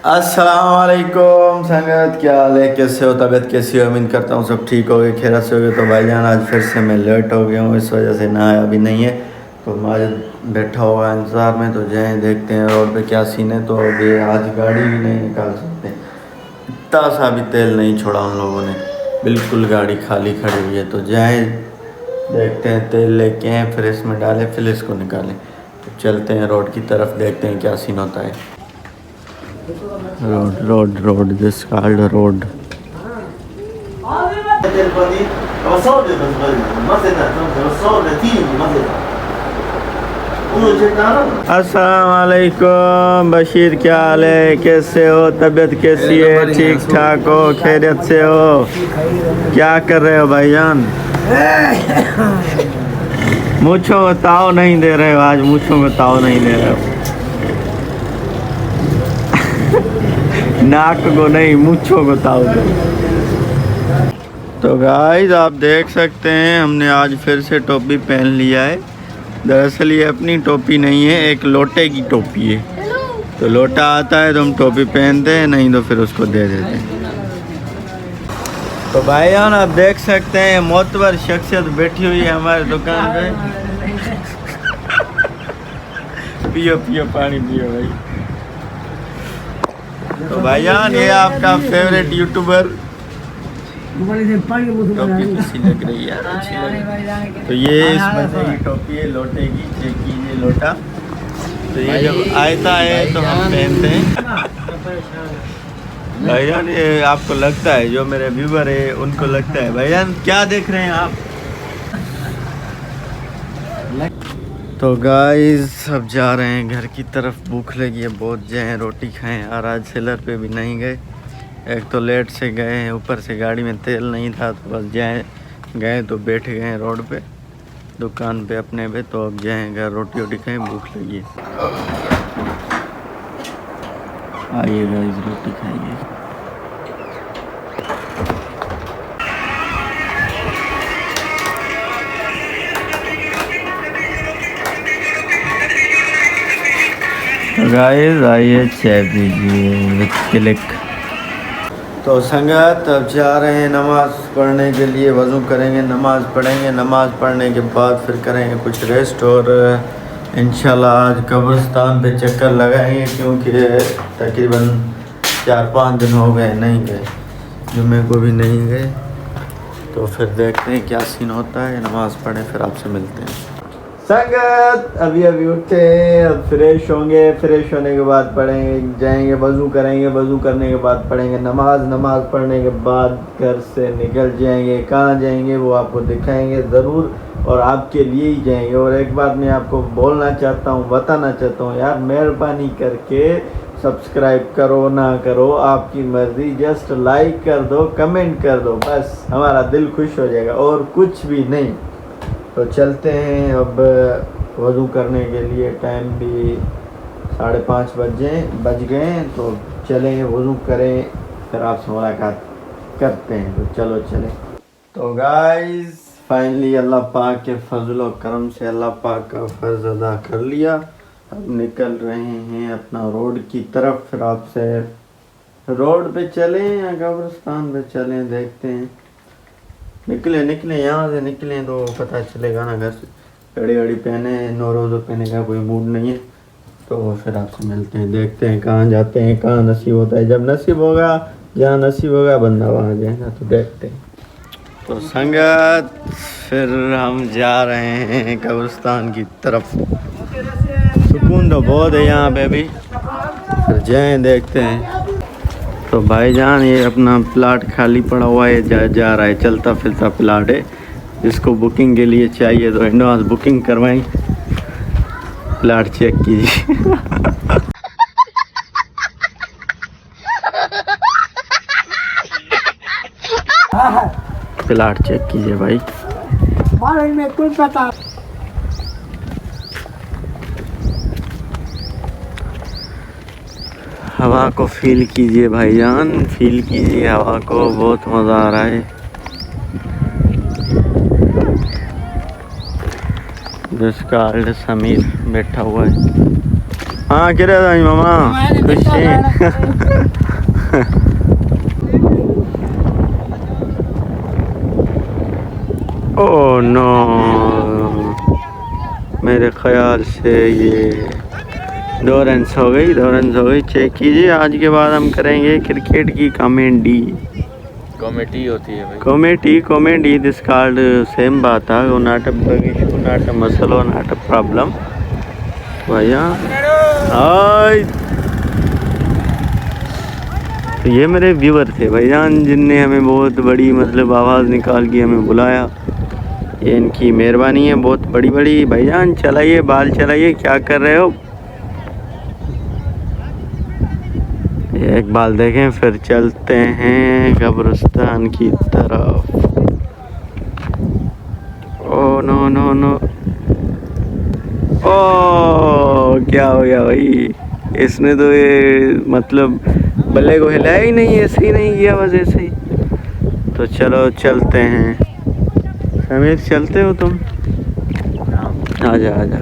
अस्सलाम वालेकुम संगत, क्या हाल है? कैसे हो? तबीयत कैसी हो? उम्मीद करता हूँ सब ठीक हो गए, खैर से हो गए। तो भाईजान आज फिर से मैं लेट हो गया हूँ, इस वजह से नहाया अभी नहीं है। तो माजिद बैठा हुआ है इंतज़ार में, तो जाएँ देखते हैं रोड पे क्या सीन है। तो अभी आज गाड़ी भी नहीं निकाल सकते, इतना सा भी तेल नहीं छोड़ा उन लोगों ने, बिल्कुल गाड़ी खाली खड़ी हुई है। तो जाएँ देखते हैं, तेल लेके हैं फिर इसमें डालें फिर इसको निकालें। तो चलते हैं रोड की तरफ, देखते हैं क्या सीन होता है। Road this called road. अस्सलाम वालेकुम बशीर, क्या हाल है? कैसे हो? तबीयत कैसी है? ठीक ठाक हो? खैरियत से हो? क्या कर रहे हो भाईजान? मूँछों को ताव नहीं दे रहे हो आज, मूँछों को ताव नहीं दे रहे हो। नाक को नहीं, मूँछों को ताव दो। तो गाइस आप देख सकते हैं हमने आज फिर से टोपी पहन लिया है। दरअसल ये अपनी टोपी नहीं है, एक लोटे की टोपी है। तो लोटा आता है तो हम टोपी पहनते हैं, नहीं तो फिर उसको दे देते हैं। तो भाईजान आप देख सकते हैं मोतबर शख्सियत बैठी हुई है हमारी दुकान पे। पियो पियो पानी पियो भाई। तो भाईजान ये आपका फेवरेट यूट्यूबर, टोपी अच्छी लग रही है यार, अच्छी लग रही है। तो ये इस मजे की टोपी है लोटे की, चेक कीजिए लोटा। तो ये जब आता है तो हम पहनते हैं। भाईजान ये आपको लगता है, जो मेरे व्यूवर है उनको लगता है, भाईजान क्या देख रहे हैं आप? तो गाइस अब जा रहे हैं घर की तरफ, भूख लगी है बहुत, जाएं रोटी खाएं। और आज सेलर पे भी नहीं गए, एक तो लेट से गए हैं, ऊपर से गाड़ी में तेल नहीं था। तो बस गए तो बैठ गए रोड पे दुकान पे अपने पे। तो अब जाएं घर, रोटी वोटी खाएं, भूख लगी है। आइए गाइस रोटी खाइए। गाइस आइए चाय पीजिए विद क्लिक। तो संगत अब जा रहे हैं नमाज़ पढ़ने के लिए, वज़ू करेंगे, नमाज़ पढ़ेंगे, नमाज़ पढ़ने के बाद फिर करेंगे कुछ रेस्ट। और इंशाल्लाह आज कब्रिस्तान पे चक्कर लगाएंगे, क्योंकि तकरीबन 4-5 दिन हो गए नहीं गए, जुम्मे को भी नहीं गए। तो फिर देखते हैं क्या सीन होता है, नमाज़ पढ़ें फिर आपसे मिलते हैं। संगत अभी उठे, अब फ्रेश होंगे, फ्रेश होने के बाद पढ़ेंगे, जाएंगे वज़ू करेंगे, वज़ू करने के बाद पढ़ेंगे नमाज, नमाज पढ़ने के बाद घर से निकल जाएंगे। कहाँ जाएंगे वो आपको दिखाएंगे ज़रूर, और आपके लिए ही जाएंगे। और एक बात मैं आपको बोलना चाहता हूँ, बताना चाहता हूँ यार, मेहरबानी करके सब्सक्राइब करो ना करो आपकी मर्ज़ी, जस्ट लाइक कर दो, कमेंट कर दो, बस हमारा दिल खुश हो जाएगा और कुछ भी नहीं। तो चलते हैं अब वज़ू करने के लिए, टाइम भी 5:30 बज गए। तो चलें वज़ू करें, फिर आपसे मुलाकात करते हैं। तो चलो चलें। तो गाइस फाइनली अल्लाह पाक के फजल और करम से अल्लाह पाक का फ़र्ज़ अदा कर लिया। अब निकल रहे हैं अपना रोड की तरफ, फिर आपसे रोड पे चलें या कब्रिस्तान पे चलें, देखते हैं। निकले यहाँ से निकले तो पता चलेगा ना घर से। घड़ी घड़ी पहने, नो रोज़ो पहने का कोई मूड नहीं है। तो फिर आपसे मिलते हैं, देखते हैं कहाँ जाते हैं, कहाँ नसीब होता है। जब नसीब होगा, जहाँ नसीब होगा बंदा वहाँ जाएगा। तो देखते हैं। तो संगत फिर हम जा रहे हैं कब्रिस्तान की तरफ। सुकून तो बहुत है यहाँ पे भी, फिर जाएँ देखते हैं। तो भाईजान ये अपना प्लाट खाली पड़ा हुआ है, जा रहा है, चलता फिरता प्लाट है। जिसको बुकिंग के लिए चाहिए तो एडवांस बुकिंग करवाएं, प्लाट चेक कीजिए। प्लाट चेक कीजिए भाई। में कोई पता हवा को फील कीजिए भाईजान, फील कीजिए हवा को, बहुत मज़ा आ रहा है। जिसका समीर बैठा हुआ है। हाँ किरे था मामा खुशी ओह नो, मेरे ख्याल से ये 2 रन्स हो गई, 2 रन्स हो गई। चेक कीजिए। आज के बाद हम करेंगे क्रिकेट की कमेंटी। कॉमेडी होती है भाई, कॉमेडी दिस कॉल्ड सेम बात है, not a big issue, not a मसलो, नॉट अ प्रॉब्लम भैया। हाय, तो ये मेरे व्यूअर थे भाईजान जिनने हमें बहुत बड़ी मतलब आवाज़ निकाल के हमें बुलाया। ये इनकी मेहरबानी है बहुत बड़ी बड़ी। भाईजान चलाइए, बाल चलाइए, क्या कर रहे हो? एक बाल देखें फिर चलते हैं कब्रिस्तान की तरफ। ओ नो नो नो, ओ क्या हो गया भाई? इसने तो ये मतलब बल्ले को हिलाया ही नहीं, ऐसे ही नहीं किया बस ऐसे ही। तो चलो चलते हैं। समीर चलते हो तुम? आजा आजा।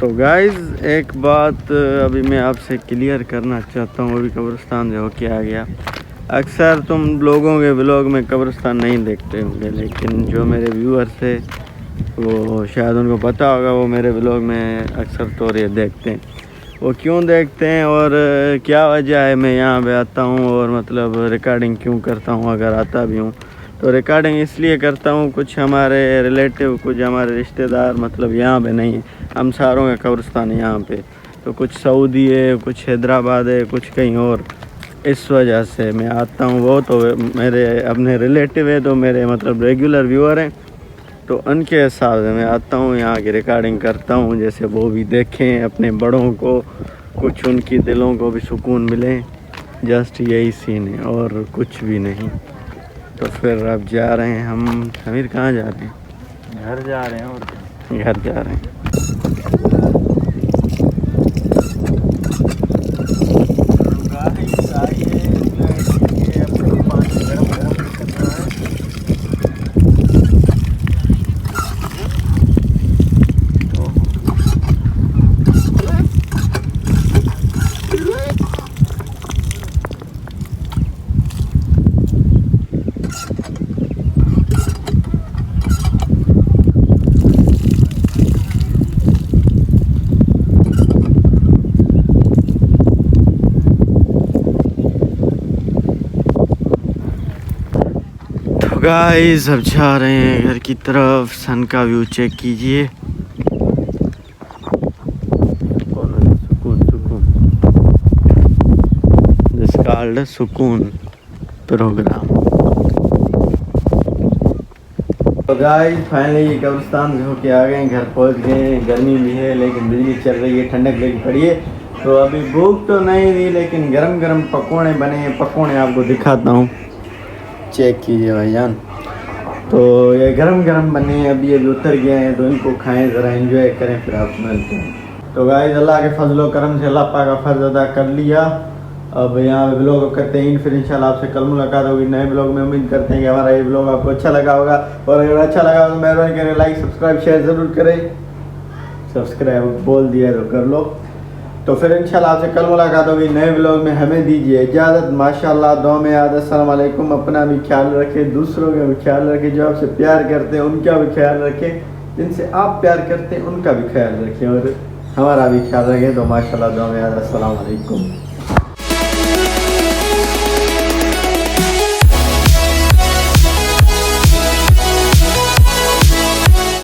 तो गाइज़ एक बात अभी मैं आपसे क्लियर करना चाहता हूँ, अभी कब्रिस्तान जो होके आ गया। अक्सर तुम लोगों के ब्लॉग में कब्रिस्तान नहीं देखते होंगे, लेकिन जो मेरे व्यूअर्स है वो शायद उनको पता होगा, वो मेरे ब्लॉग में अक्सर तौर ये देखते हैं। वो क्यों देखते हैं और क्या वजह है मैं यहाँ पे आता हूँ और मतलब रिकॉर्डिंग क्यों करता हूँ, अगर आता भी हूँ तो रिकॉर्डिंग इसलिए करता हूँ, कुछ हमारे रिलेटिव, कुछ हमारे रिश्तेदार मतलब यहाँ पे नहीं है, हम सारों का कब्रिस्तान है यहाँ पे। तो कुछ सऊदी है, कुछ हैदराबाद है, कुछ कहीं और। इस वजह से मैं आता हूँ। वो तो मेरे अपने रिलेटिव है, तो मेरे मतलब रेगुलर व्यूअर हैं, तो उनके हिसाब से मैं आता हूँ, यहाँ की रिकॉर्डिंग करता हूँ, जैसे वो भी देखें अपने बड़ों को, कुछ उनकी दिलों को भी सुकून मिले। जस्ट यही सीन है और कुछ भी नहीं। तो फिर अब जा रहे हैं हम। समीर कहाँ जा रहे हैं? घर जा रहे हैं और घर जा रहे हैं। गाइस अब जा रहे हैं घर की तरफ। सन का व्यू चेक कीजिए। सुकून सुकून दिस कॉल्ड सुकून प्रोग्राम। तो गाइस फाइनली कब्रिस्तान से होके आ गए, घर पहुंच गए। गर्मी भी है लेकिन बिजली चल रही है, ठंडक लगी पड़ी है। तो अभी भूख तो नहीं थी लेकिन गरम गरम पकौड़े बने हैं। पकौड़े आपको दिखाता हूँ, चेक कीजिए भाईजान। तो ये गरम गरम बने हैं, अभी अभी उतर गए हैं। तो इनको खाएं, ज़रा एंजॉय करें, फिर आप मिलते हैं। तो गाइस अल्लाह के फजलो करम से अल्लाह पाक का फ़र्ज़ अदा कर लिया। अब यहाँ ब्लॉग करते हैं, फिर इंशाल्लाह आपसे कल मुलाकात होगी नए ब्लॉग में। उम्मीद करते हैं कि हमारा ये ब्लॉग आपको अच्छा लगा होगा, और अगर अच्छा लगा हो तो मेहरबानी करें लाइक सब्सक्राइब शेयर ज़रूर करें। सब्सक्राइब बोल दिया तो कर लो। तो फिर इंशाल्लाह आपसे कल मुलाकात होगी नए ब्लॉग में। हमें दीजिए इजाज़त। माशाल्लाह, दुआ में याद। अस्सलाम वालेकुम। अपना भी ख्याल रखें, दूसरों का भी ख्याल रखें। जो आपसे प्यार करते हैं उनका भी ख्याल रखें, जिनसे आप प्यार करते हैं उनका भी ख्याल रखें, और हमारा भी ख्याल रखें। तो माशाल्लाह, दुआ में याद। अस्सलाम वालेकुम।